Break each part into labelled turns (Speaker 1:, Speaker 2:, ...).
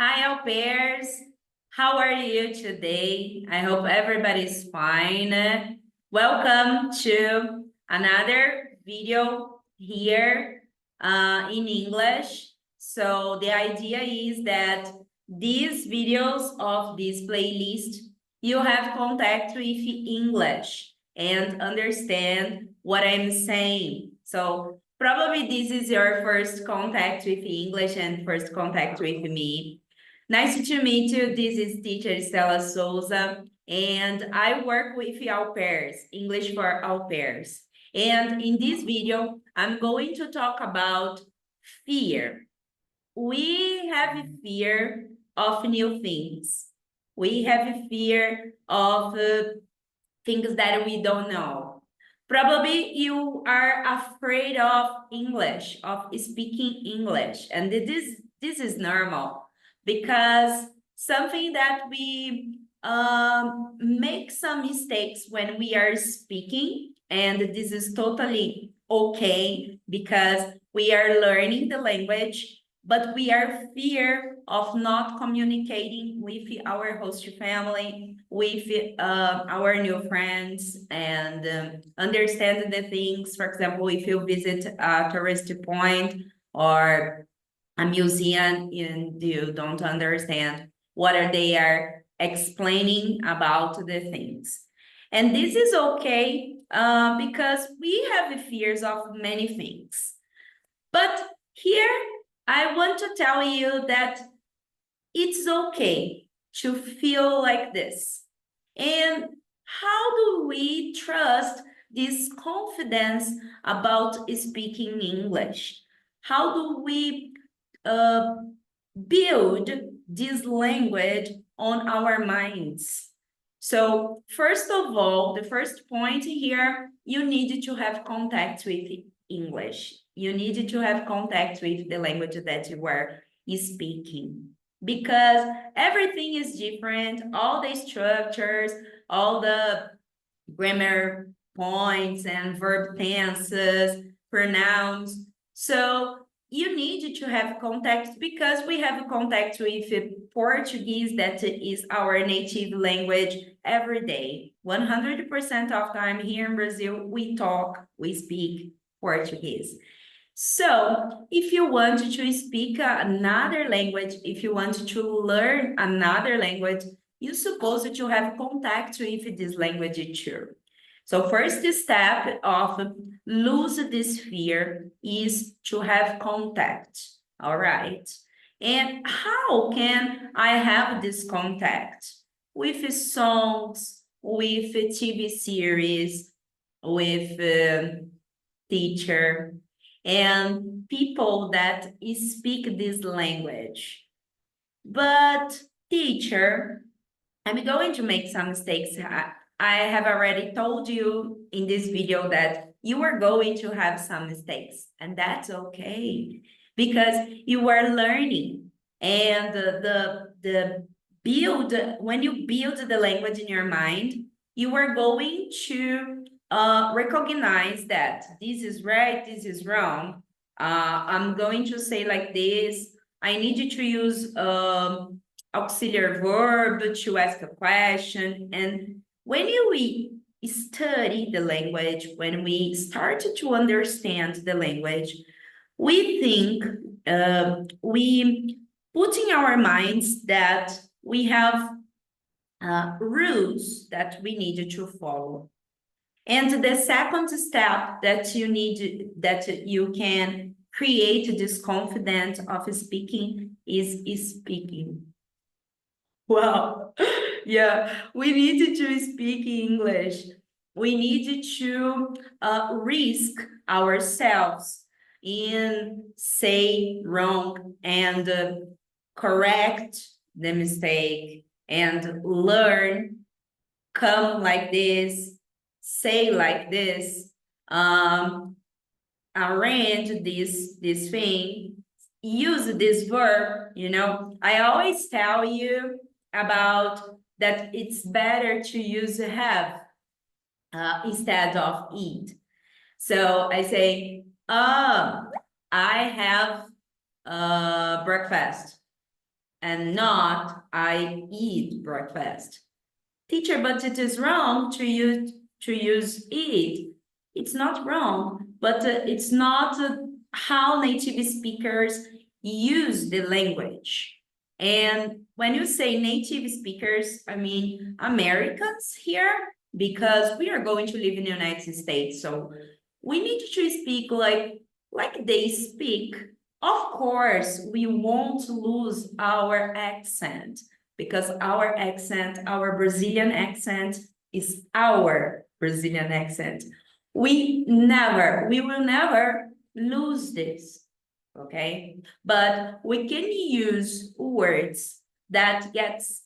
Speaker 1: Hi, au pairs. How are you today? I hope everybody's fine. Welcome to another video here in English. So the idea is that these videos of this playlist, you have contact with English and understand what I'm saying. So probably this is your first contact with English and first contact with me. Nice to meet you. This is teacher Stella Souza, and I work with au pairs, English for au pairs. And in this video, I'm going to talk about fear. We have fear of new things. We have fear of things that we don't know. Probably you are afraid of English, of speaking English, and this is normal because something that we make some mistakes when we are speaking, and this is totally okay because we are learning the language, but we are fear of not communicating with our host family, with our new friends, and understand the things. For example, if you visit a tourist point or a museum and you don't understand what are they are explaining about the things. And this is okay because we have fears of many things. But here, I want to tell you that it's okay to feel like this. And how do we trust this confidence about speaking English? How do we uh, build this language on our minds? So first of all, the first point here, you need to have contact with English. You need to have contact with the language that you are speaking because everything is different, all the structures, all the grammar points and verb tenses, pronouns. So you need to have contact because we have contact with Portuguese that is our native language every day. 100% of time here in Brazil, we talk, we speak Portuguese. So if you want to speak another language, if you want to learn another language, you're supposed to have contact with this language too. So first step of lose this fear is to have contact. All right. And how can I have this contact? With songs, with TV series, with teacher, and people that speak this language. But teacher, I'm going to make some mistakes. I have already told you in this video that you are going to have some mistakes, and that's okay because you are learning. And the build, when you build the language in your mind, you are going to recognize that this is right, this is wrong. I'm going to say like this. I need you to use auxiliary verb to ask a question. And when we study the language, when we start to understand the language, we think, we put in our minds that we have rules that we need to follow. And the second step that you need, that you can create this confidence of speaking is speaking. Wow. Yeah, we need to speak English. We need to risk ourselves in say wrong and correct the mistake and learn, come like this, say like this, arrange this thing, use this verb. I always tell you about that it's better to use have instead of eat. So I say, I have breakfast. and not I eat breakfast. Teacher, but it is wrong to use eat. It's not wrong, but it's not how native speakers use the language. And when you say native speakers, I mean Americans here, because we are going to live in the United States. So we need to speak like they speak. Of course, we won't lose our accent, because our accent, our Brazilian accent, is our Brazilian accent. We will never lose this, okay? But we can use words that gets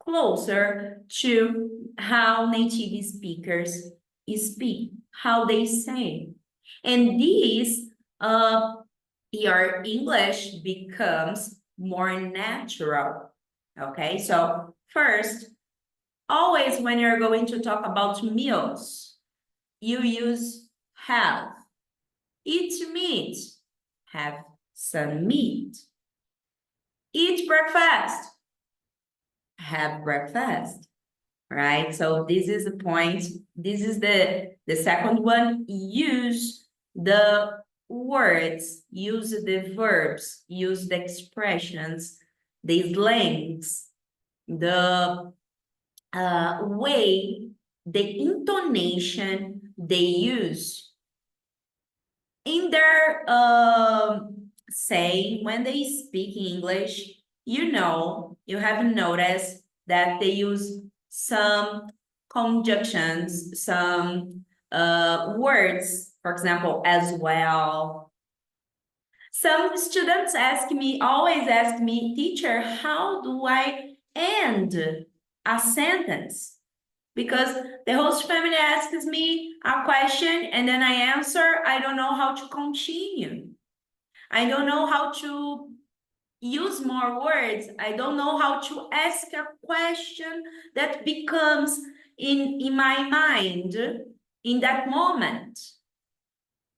Speaker 1: closer to how native speakers speak, how they say. And this, your English becomes more natural, okay? So first, always when you're going to talk about meals, you use have. Eat meat, have some meat. Eat breakfast, have breakfast, right? So this is the point. This is the second one. Use the words, use the verbs, use the expressions, the slangs, the way, the intonation they use in their saying. When they speak English, you know, you have noticed that they use some conjunctions, some words, for example, as well. Some students always ask me, teacher, how do I end a sentence? Because the host family asks me a question and then I answer, I don't know how to continue. I don't know how to use more words. I don't know how to ask a question that becomes in my mind in that moment.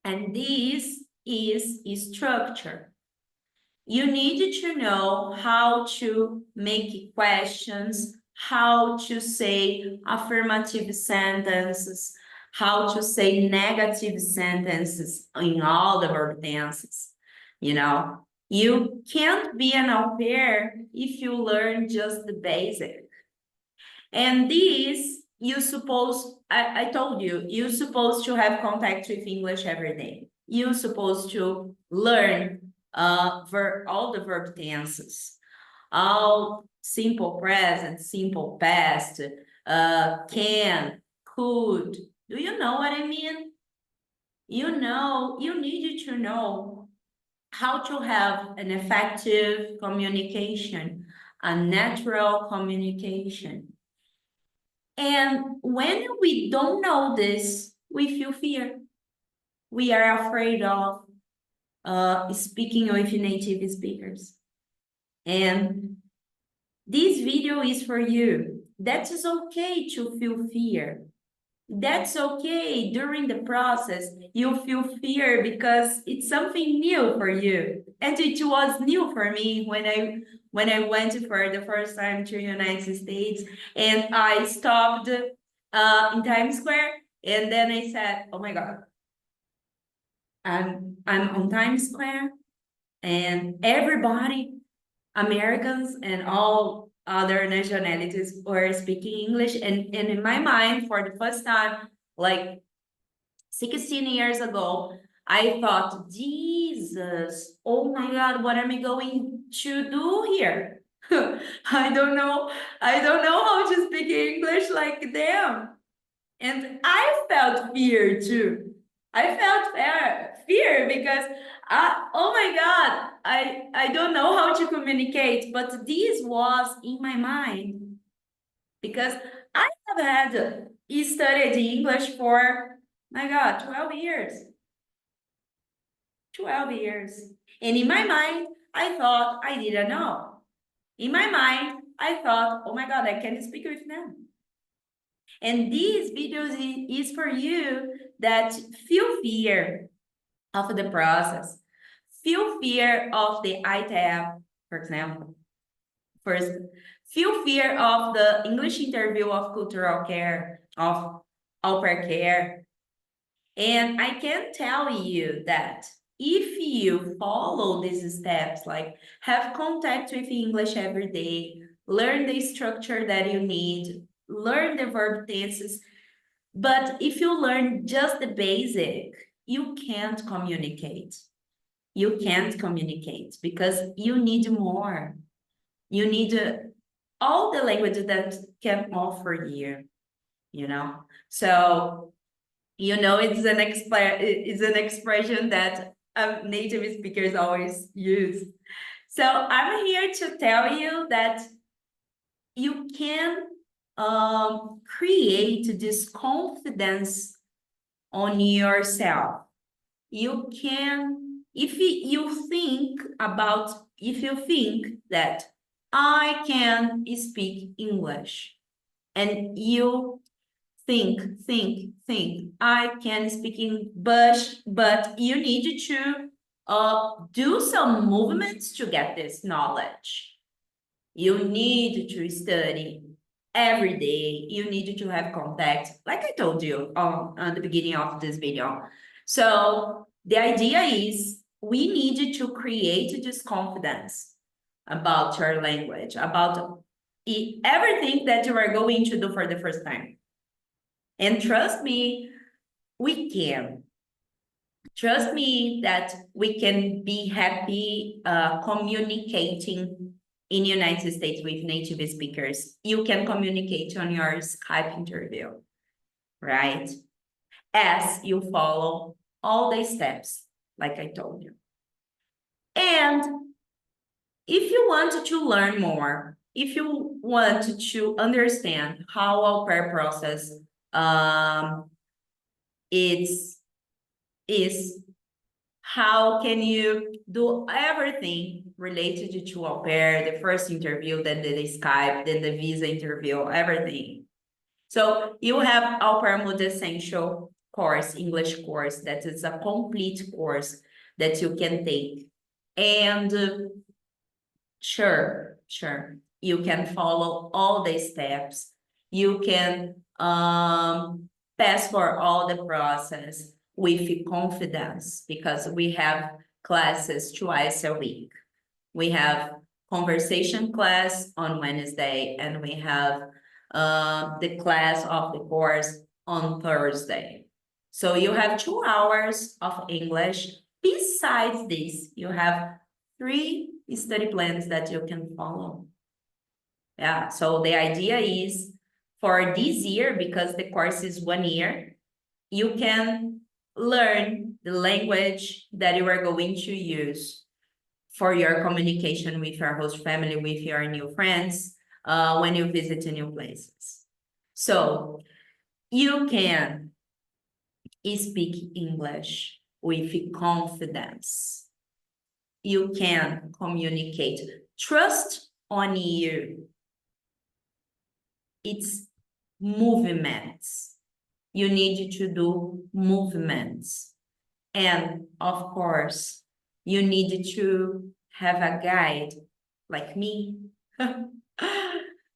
Speaker 1: And this is structure. You need to know how to make questions, how to say affirmative sentences, how to say negative sentences in all the verb tenses. You know, you can't be an au pair if you learn just the basic. And this, I told you, you're supposed to have contact with English every day. You're supposed to learn all the verb tenses, all simple present, simple past, can, could. Do you know what I mean? You need to know how to have an effective communication, a natural communication. And when we don't know this, we feel fear. We are afraid of speaking with native speakers. And this video is for you. That is okay to feel fear. That's okay. During the process, you feel fear because it's something new for you. And it was new for me when I went for the first time to the United States and I stopped in Times Square. And then I said, oh my God, I'm on Times Square and everybody, Americans and all other nationalities, were speaking English. And in my mind, for the first time, like 16 years ago, I thought, Jesus, oh my God, what am I going to do here? I don't know how to speak English like them. And I felt fear too. I felt fear because, oh my God, I don't know how to communicate, but this was in my mind because I have had studied English for, my God, 12 years. 12 years. And in my mind, I thought I didn't know. In my mind, I thought, oh my God, I can't speak with them. And this video is for you that feel fear of the process, feel fear of the ITAP, for example. first, feel fear of the English interview of cultural care, of au pair care. And I can tell you that if you follow these steps, like have contact with English every day, learn the structure that you need, learn the verb tenses, but if you learn just the basic, you can't communicate. You can't communicate because you need more. You need all the language that can offer you, you know? So, you know, it's an expression that native speakers always use. So I'm here to tell you that you can create this confidence on yourself. You can, if you think that I can speak English, and you think, I can speak English, but you need to do some movements to get this knowledge. You need to study every day. You need to have contact, like I told you on the beginning of this video. So the idea is we need to create this confidence about your language, about everything that you are going to do for the first time. And trust me, we can. Trust me that we can be happy communicating in the United States with native speakers. You can communicate on your Skype interview, right? As you follow all the steps, like I told you. And if you want to learn more, if you want to understand how au pair process is how can you do everything related to au pair, the first interview, then the Skype, then the visa interview, everything. So you have Au Pair Mood Essential course, English course, that is a complete course that you can take. And sure, you can follow all the steps. You can pass for all the process with confidence, because we have classes twice a week. We have conversation class on Wednesday, and we have the class of the course on Thursday. So you have 2 hours of English. Besides this, you have 3 study plans that you can follow. Yeah, so the idea is for this year, because the course is 1 year, you can learn the language that you are going to use for your communication with your host family, with your new friends, when you visit new places. So you can speak English with confidence. You can communicate. Trust on you. It's movements. You need to do movements. And of course, you need to have a guide like me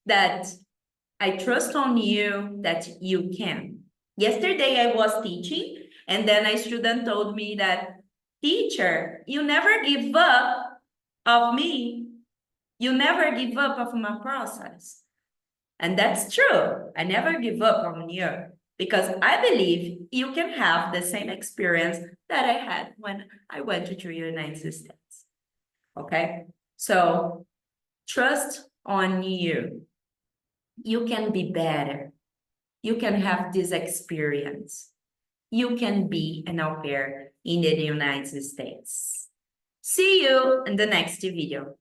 Speaker 1: that I trust on you that you can. Yesterday I was teaching, and then a student told me that, teacher, you never give up of me. You never give up of my process. And that's true. I never give up on you, because I believe you can have the same experience that I had when I went to the United States. Okay? So trust on you. You can be better. You can have this experience. You can be an au pair in the United States. See you in the next video.